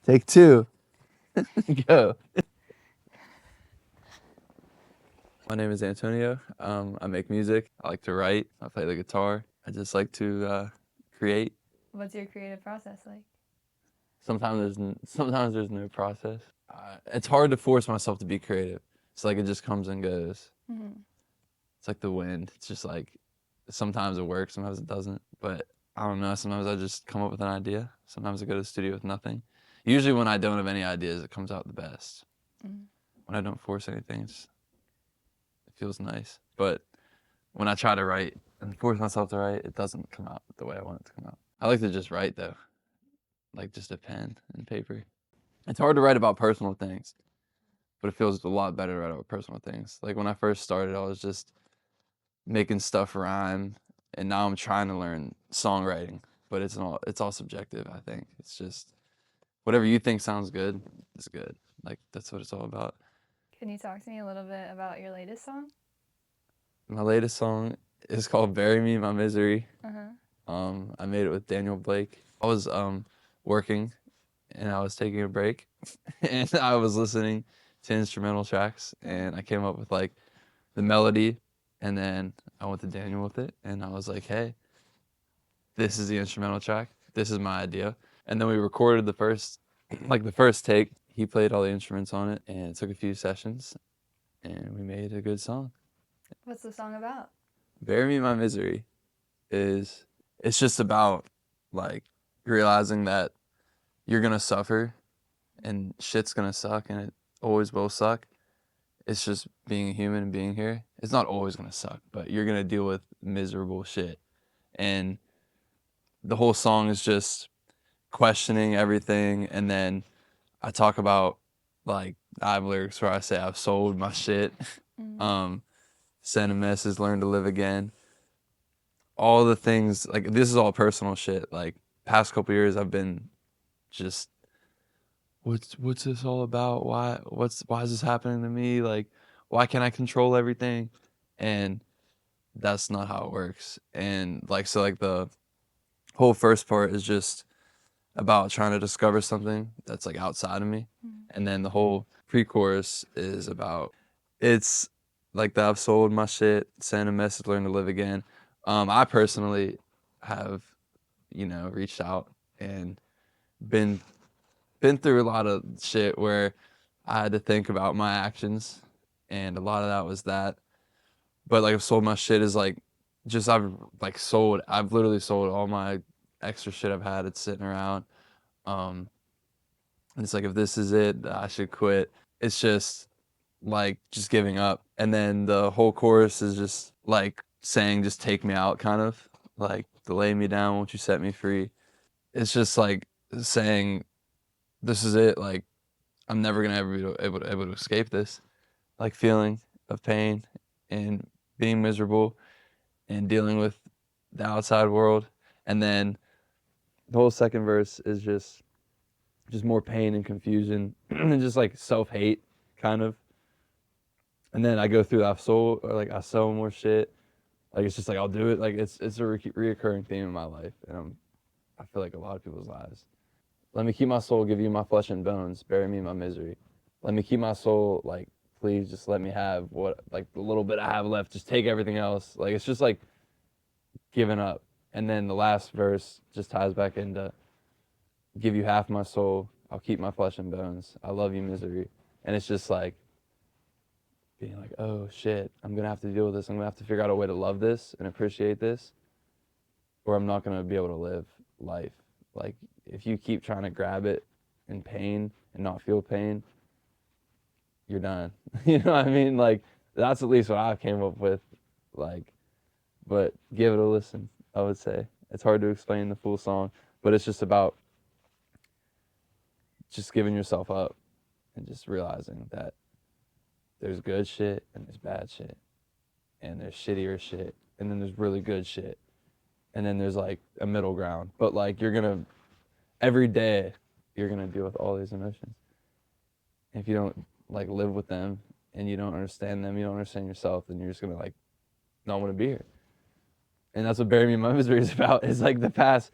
Take two. Go. My name is Antonio. I make music. I like to write. I play the guitar. I just like to create. What's your creative process like? Sometimes there's no process. It's hard to force myself to be creative. It's like it just comes and goes. Mm-hmm. It's like the wind. It's just like sometimes it works, sometimes it doesn't. But I don't know. Sometimes I just come up with an idea. Sometimes I go to the studio with nothing. Usually when I don't have any ideas, it comes out the best. Mm-hmm. When I don't force anything, it feels nice. But when I try to write and force myself to write, it doesn't come out the way I want it to come out. I like to just write though, like just a pen and paper. It's hard to write about personal things, but it feels a lot better to write about personal things. Like when I first started, I was just making stuff rhyme, and now I'm trying to learn songwriting, but it's all subjective. I think it's just whatever you think sounds good is good. Like that's what it's all about. Can you talk to me a little bit about your latest song? My latest song is called "Bury Me in My Misery." Uh-huh. I made it with Daniel Blake. I was working and I was taking a break and I was listening to instrumental tracks and I came up with like the melody and then I went to Daniel with it and I was like, hey, this is the instrumental track. This is my idea. And then we recorded the first take. He played all the instruments on it and it took a few sessions and we made a good song. What's the song about? Bury Me in My Misery is it's just about like realizing that you're gonna suffer and shit's gonna suck and it always will suck. It's just being a human and being here. It's not always gonna suck, but you're gonna deal with miserable shit. And the whole song is just questioning everything and then I talk about like I have lyrics where I say I've sold my shit. Mm-hmm. Sent a message, learn to live again. All the things like this is all personal shit. Like past couple years I've been just what's this all about? Why is this happening to me? Like why can't I control everything? And that's not how it works. And like so like the whole first part is just about trying to discover something that's like outside of me. Mm-hmm. And then the whole pre-chorus is about it's like that I've sold my shit, send a message, learn to live again. I personally have, reached out and been been through a lot of shit where I had to think about my actions, and a lot of that was that. But like, I've sold my shit is like, just I've literally sold all my extra shit I've had. It's sitting around. Um, and it's like, if this is it, I should quit. It's just like just giving up. And then the whole chorus is just like saying, just take me out, kind of like to lay me down, won't you set me free? It's just like saying, this is it. Like, I'm never gonna ever be able to escape this, like feeling of pain and being miserable and dealing with the outside world. And then the whole second verse is just more pain and confusion and just like self hate, kind of. And then I go through that soul or like I sell more shit. Like it's just like I'll do it. Like it's a reoccurring theme in my life, and I feel like a lot of people's lives. Let me keep my soul, give you my flesh and bones, bury me in my misery. Let me keep my soul, like, please just let me have what, like, the little bit I have left, just take everything else. Like, it's just like giving up. And then the last verse just ties back into give you half my soul, I'll keep my flesh and bones. I love you, misery. And it's just like being like, oh shit, I'm gonna have to deal with this. I'm gonna have to figure out a way to love this and appreciate this, or I'm not gonna be able to live life. Like if you keep trying to grab it in pain and not feel pain, you're done. You know what I mean? Like that's at least what I came up with. Like, but give it a listen. I would say it's hard to explain the full song, but it's just about just giving yourself up and just realizing that there's good shit and there's bad shit and there's shittier shit and then there's really good shit and then there's like a middle ground. But like you're gonna every day you're gonna deal with all these emotions. If you don't like live with them and you don't understand them, you don't understand yourself, then you're just gonna like not want to be here. And that's what Bury Me in My Misery is about. Is like the past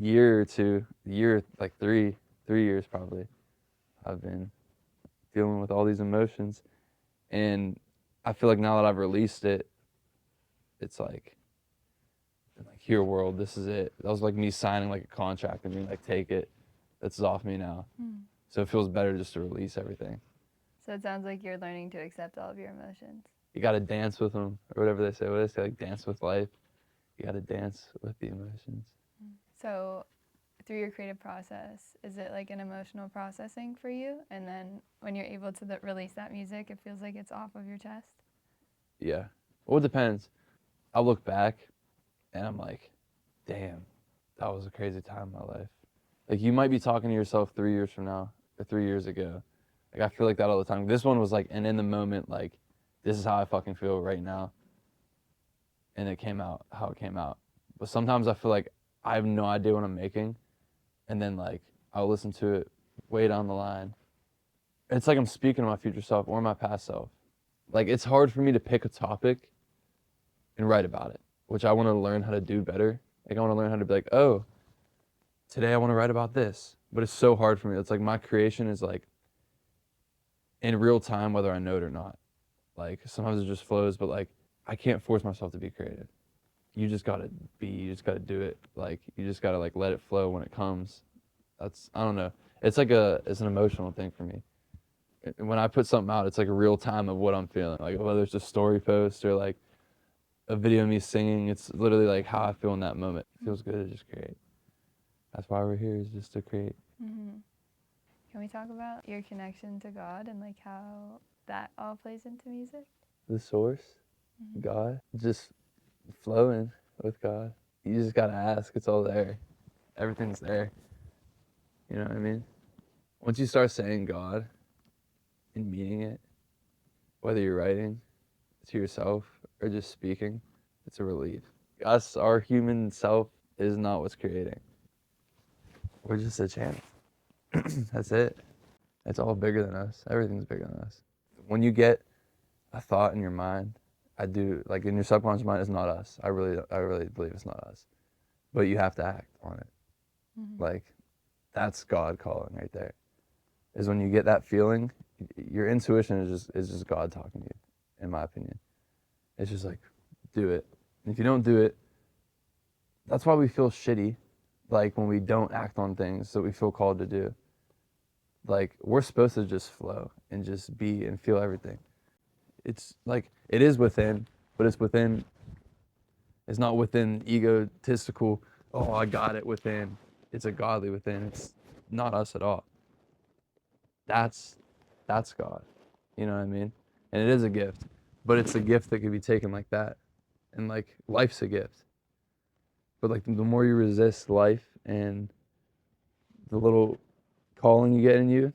year or two, year like three, 3 years probably, I've been dealing with all these emotions, and I feel like now that I've released it, it's like, here world, this is it. That was like me signing like a contract and being like, take it, this is off me now. So it feels better just to release everything. So it sounds like you're learning to accept all of your emotions. You got to dance with them, or whatever they say. What do they say? Like, dance with life. You got to dance with the emotions. So through your creative process, is it like an emotional processing for you? And then when you're able to release that music, it feels like it's off of your chest? Yeah. Well, it depends. I look back and I'm like, damn, that was a crazy time in my life. Like, you might be talking to yourself 3 years from now or 3 years ago. Like, I feel like that all the time. This one was like an in the moment, like, this is how I fucking feel right now. And it came out how it came out. But sometimes I feel like I have no idea what I'm making. And then, like, I'll listen to it way down the line. It's like I'm speaking to my future self or my past self. Like, it's hard for me to pick a topic and write about it, which I want to learn how to do better. Like, I want to learn how to be like, oh, today I want to write about this. But it's so hard for me. It's like my creation is like in real time, whether I know it or not. Like, sometimes it just flows, but like, I can't force myself to be creative. You just gotta be, you just gotta do it. Like, you just gotta like let it flow when it comes. I don't know. It's like it's an emotional thing for me. When I put something out, it's like a real time of what I'm feeling. Like, whether it's a story post or like a video of me singing, it's literally like how I feel in that moment. It feels good to just create. That's why we're here, is just to create. Mm-hmm. Can we talk about your connection to God and like how that all plays into music? The source, God, just flowing with God. You just gotta ask. It's all there. Everything's there. You know what I mean? Once you start saying God and meaning it, whether you're writing to yourself or just speaking, it's a relief. Us, our human self, is not what's creating. We're just a channel. That's it. It's all bigger than us. Everything's bigger than us. When you get a thought in your mind, I do, like, in your subconscious mind, it's not us. I really believe it's not us. But you have to act on it. Like, that's God calling right there. Is when you get that feeling, your intuition is just God talking to you, in my opinion. It's just like, do it. And if you don't do it, that's why we feel shitty, like when we don't act on things that we feel called to do. Like, we're supposed to just flow and just be and feel everything. It's like, it is within, but it's within, it's not within egotistical, oh, I got it within. It's a godly within. It's not us at all. That's God. You know what I mean? And it is a gift, but it's a gift that could be taken like that. And like, life's a gift. But like, the more you resist life and the little calling you get in you,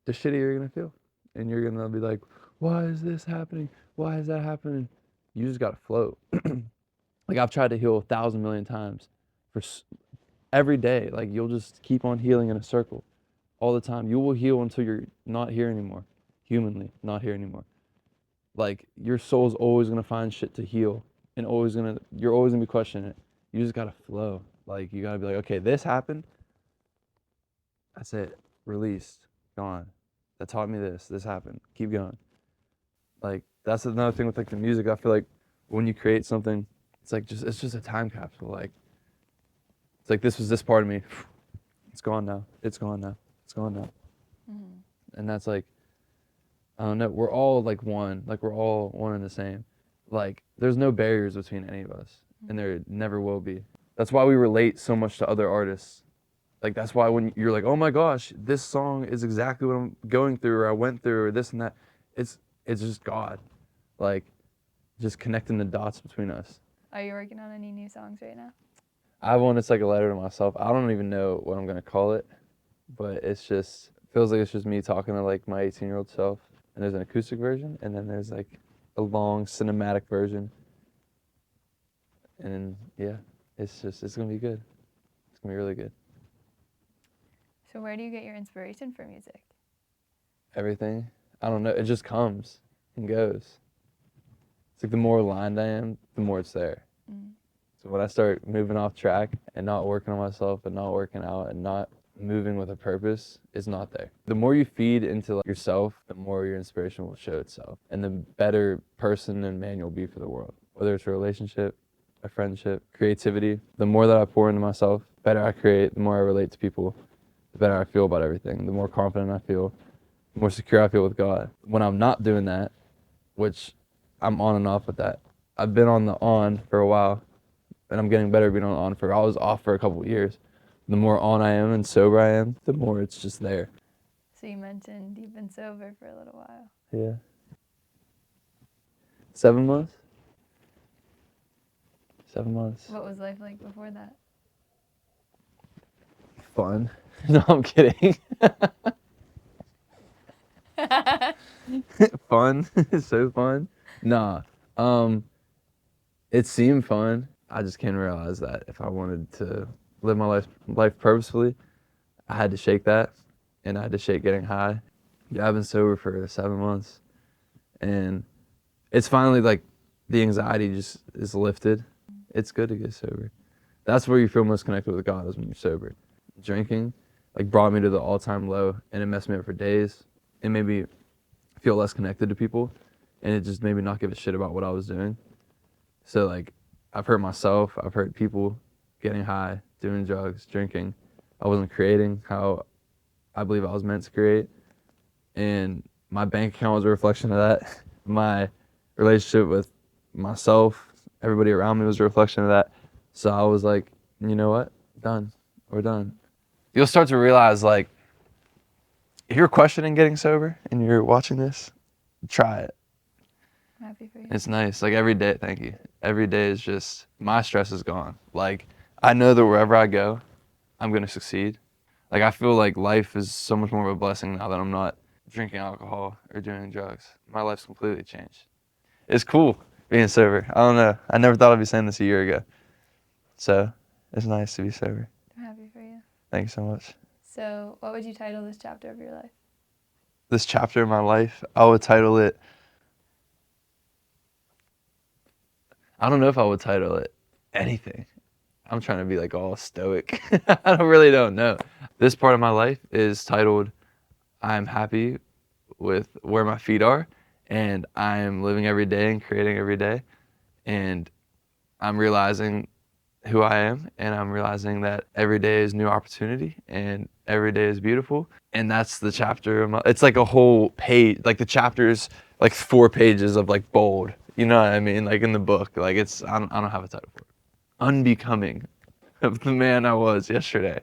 the shittier you're gonna feel. And you're gonna be like, why is this happening? Why is that happening? You just gotta float. Like, I've tried to heal 1,000 million times for every day. Like, you'll just keep on healing in a circle all the time. You will heal until you're not here anymore, humanly not here anymore. Like, your soul's always gonna find shit to heal, and you're always gonna be questioning it. You just gotta flow. Like, you gotta be like, okay, this happened. That's it. Released. Gone. That taught me this. This happened. Keep going. Like, that's another thing with like the music. I feel like when you create something, it's just a time capsule. Like, it's like, this was this part of me. It's gone now. It's gone now. It's gone now. And that's like, I don't know. We're all like one. Like, we're all one and the same. Like, there's no barriers between any of us, and there never will be. That's why we relate so much to other artists. Like, that's why when you're like, oh my gosh, this song is exactly what I'm going through, or I went through, or this and that. It's just God, like, just connecting the dots between us. Are you working on any new songs right now? I have one that's like a letter to myself. I don't even know what I'm gonna call it, but it's just feels like it's just me talking to like my 18-year-old self. And there's an acoustic version, and then there's like a long cinematic version. And yeah, it's gonna be good. It's gonna be really good. So where do you get your inspiration for music? Everything. I don't know. It just comes and goes. It's like, the more aligned I am, the more it's there. So when I start moving off track and not working on myself and not working out and not moving with a purpose is not there. The more you feed into like, yourself, the more your inspiration will show itself, and the better person and man you'll be for the world. Whether it's a relationship, a friendship, creativity, the more that I pour into myself, the better I create, the more I relate to people, the better I feel about everything, the more confident I feel, the more secure I feel with God. When I'm not doing that, which I'm on and off with that. I've been on the on for a while, and I'm getting better at being on the on for. I was off for a couple of years. The more on I am and sober I am, the more it's just there. So you mentioned you've been sober for a little while. Yeah. 7 months? 7 months. What was life like before that? Fun. No, I'm kidding. Fun. So fun. Nah. It seemed fun. I just came to realize that if I wanted to live my life purposefully, I had to shake that, and I had to shake getting high. Yeah, I've been sober for 7 months, and it's finally like the anxiety just is lifted. It's good to get sober. That's where you feel most connected with God, is when you're sober. Drinking like brought me to the all-time low, and it messed me up for days. It made me feel less connected to people, and it just made me not give a shit about what I was doing. So like, I've hurt myself, I've hurt people, getting high, doing drugs, drinking. I wasn't creating how I believe I was meant to create, and my bank account was a reflection of that. My relationship with myself, everybody around me was a reflection of that. So I was like, you know what? Done. We're done. You'll start to realize, like, if you're questioning getting sober and you're watching this, try it. I'm happy for you. It's nice. Like every day, thank you. Every day is just, my stress is gone. Like, I know that wherever I go, I'm going to succeed. Like, I feel like life is so much more of a blessing now that I'm not drinking alcohol or doing drugs. My life's completely changed. It's cool being sober. I don't know. I never thought I'd be saying this a year ago. So, it's nice to be sober. I'm happy for you. Thank you so much. So, what would you title this chapter of your life? This chapter of my life, I would title it, I don't know if I would title it anything. I'm trying to be like all stoic. I really don't know. This part of my life is titled, I'm happy with where my feet are, and I'm living every day and creating every day, and I'm realizing who I am, and I'm realizing that every day is new opportunity and every day is beautiful. And that's the chapter of it's like a whole page, like the chapter's like 4 pages of like bold, you know what I mean, like in the book. Like it's, I don't have a title for it. Unbecoming of the man I was yesterday.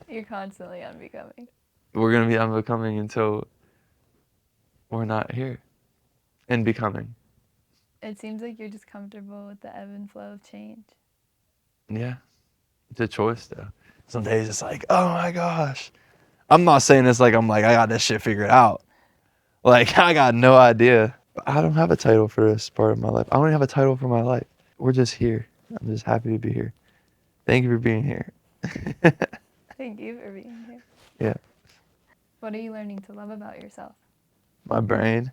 You're constantly unbecoming. We're gonna be unbecoming until we're not here and becoming. It seems like you're just comfortable with the ebb and flow of change. Yeah, it's a choice though. Some days it's like, oh my gosh. I'm not saying this like I'm like, I got this shit figured out. Like, I got no idea. But I don't have a title for this part of my life. I don't even have a title for my life. We're just here. I'm just happy to be here. Thank you for being here. Thank you for being here. Yeah. What are you learning to love about yourself? My brain,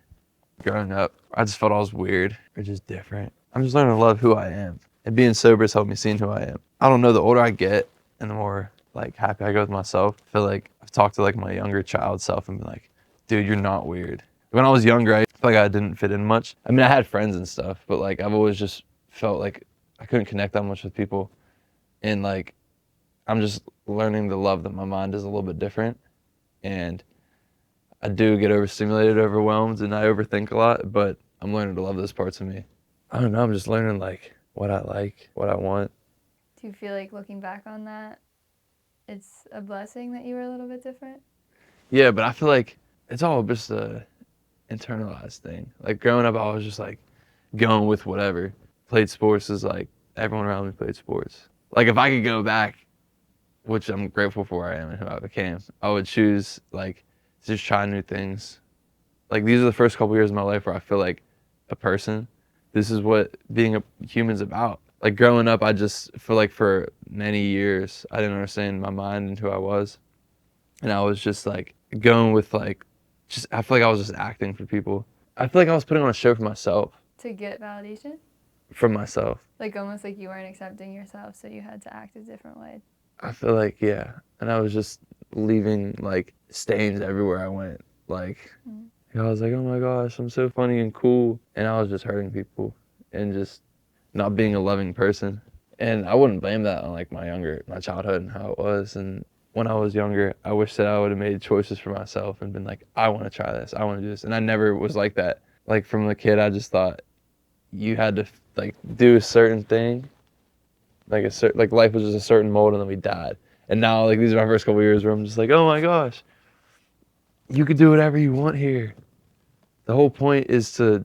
growing up, I just felt I was weird or just different. I'm just learning to love who I am. And being sober has helped me seeing who I am. I don't know, the older I get and the more like happy I go with myself, I feel like I've talked to like my younger child self and been like, dude, you're not weird. When I was younger, I felt like I didn't fit in much. I mean, I had friends and stuff, but like I've always just felt like I couldn't connect that much with people. And like, I'm just learning to love that my mind is a little bit different. And I do get overstimulated, overwhelmed, and I overthink a lot, but I'm learning to love those parts of me. I don't know, I'm just learning like, what I want. Do you feel like looking back on that, it's a blessing that you were a little bit different? Yeah, but I feel like it's all just a internalized thing. Like growing up, I was just like going with whatever. Played sports is like everyone around me played sports. Like if I could go back, which I'm grateful for where I am and who I became, I would choose like to just try new things. Like these are the first couple years of my life where I feel like a person. This is what being a human's about. Like growing up, I just feel like for many years I didn't understand my mind and who I was, and I was just like going with like, just I feel like I was just acting for people. I feel like I was putting on a show for myself. To get validation? From myself. Like almost like you weren't accepting yourself, so you had to act a different way. I feel like, yeah. And I was just leaving like stains everywhere I went. Like, Mm. I was like, oh my gosh, I'm so funny and cool. And I was just hurting people and just not being a loving person. And I wouldn't blame that on like my childhood and how it was. And when I was younger, I wish that I would have made choices for myself and been like, I want to try this, I want to do this. And I never was like that. Like from a kid, I just thought you had to like do a certain thing, like like life was just a certain mold, and then we died. And now like these are my first couple years where I'm just like, oh my gosh, you could do whatever you want here. The whole point is to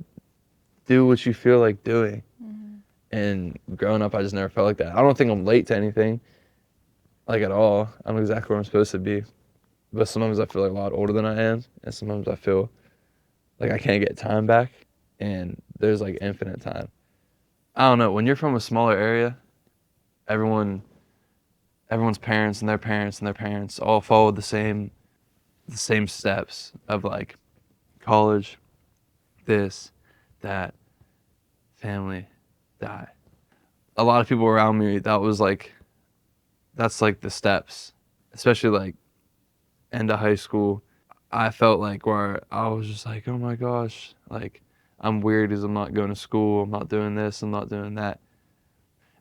do what you feel like doing. Mm-hmm. And growing up, I just never felt like that. I don't think I'm late to anything, like at all. I'm exactly where I'm supposed to be. But sometimes I feel like a lot older than I am, and sometimes I feel like I can't get time back, and there's like infinite time. I don't know. When you're from a smaller area, everyone, everyone's parents and their parents and their parents all follow the same steps of like college, this, that, family, die. A lot of people around me, that's like the steps, especially like end of high school. I felt like where I was just like, oh my gosh, like I'm weird because I'm not going to school, I'm not doing this, I'm not doing that.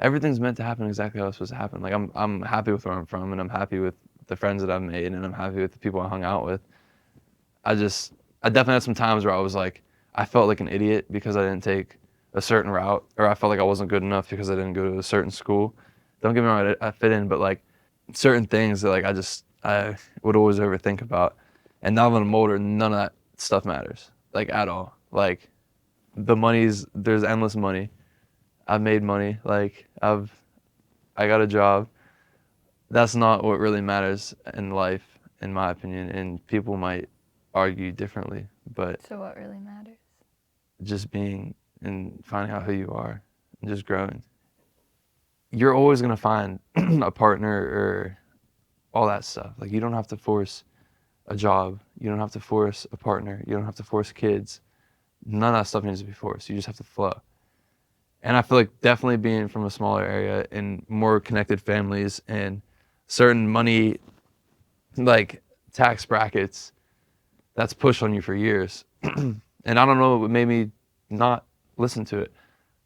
Everything's meant to happen exactly how it's supposed to happen. Like I'm happy with where I'm from, and I'm happy with the friends that I've made, and I'm happy with the people I hung out with. I just I definitely had some times where I was like I felt like an idiot because I didn't take a certain route, or I felt like I wasn't good enough because I didn't go to a certain school. Don't get me wrong, I fit in, but like certain things that like I would always overthink about. And now that I'm older, none of that stuff matters, like at all. Like there's endless money. I've made money. Like I got a job. That's not what really matters in life, in my opinion. And people might argue differently, but So what really matters? just being and finding out who you are and just growing. You're always gonna find a partner or all that stuff. Like you don't have to force a job. You don't have to force a partner. You don't have to force kids. None of that stuff needs to be forced. You just have to flow. And I feel like definitely being from a smaller area and more connected families and certain money, like tax brackets, that's pushed on you for years. And I don't know what made me not listen to it,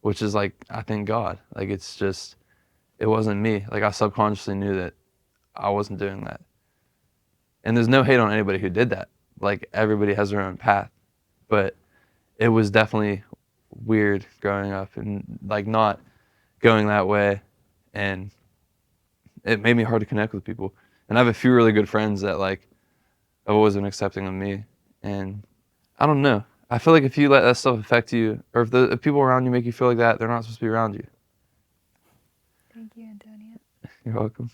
which is like, I thank God. Like it's just, it wasn't me. Like I subconsciously knew that I wasn't doing that. And there's no hate on anybody who did that. Like everybody has their own path. But it was definitely weird growing up and like not going that way, and it made me hard to connect with people. And I have a few really good friends that like have always been accepting of me, and I don't know. I feel like if you let that stuff affect you, or if people around you make you feel like that, they're not supposed to be around you. Thank you, Antonio. You're welcome.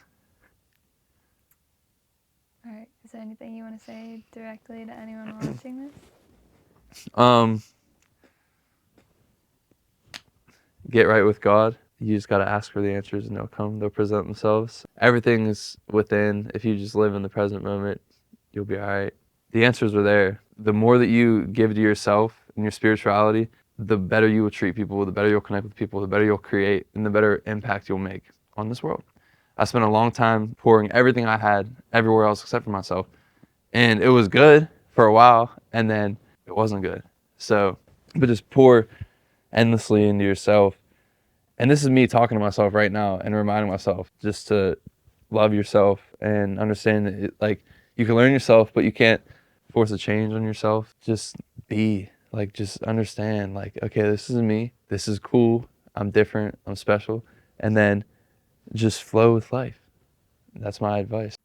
All right. Is there anything you want to say directly to anyone watching this? Um, get right with God. You just got to ask for the answers and they'll come, they'll present themselves. Everything is within. If you just live in the present moment, you'll be all right. The answers are there. The more that you give to yourself and your spirituality, the better you will treat people, the better you'll connect with people, the better you'll create, and the better impact you'll make on this world. I spent a long time pouring everything I had everywhere else except for myself. And it was good for a while, and then it wasn't good. So, but just pour endlessly into yourself. And this is me talking to myself right now and reminding myself just to love yourself and understand that like you can learn yourself, but you can't force a change on yourself. Just be like, just understand like, okay, this is me. This is cool. I'm different. I'm special. And then just flow with life. That's my advice.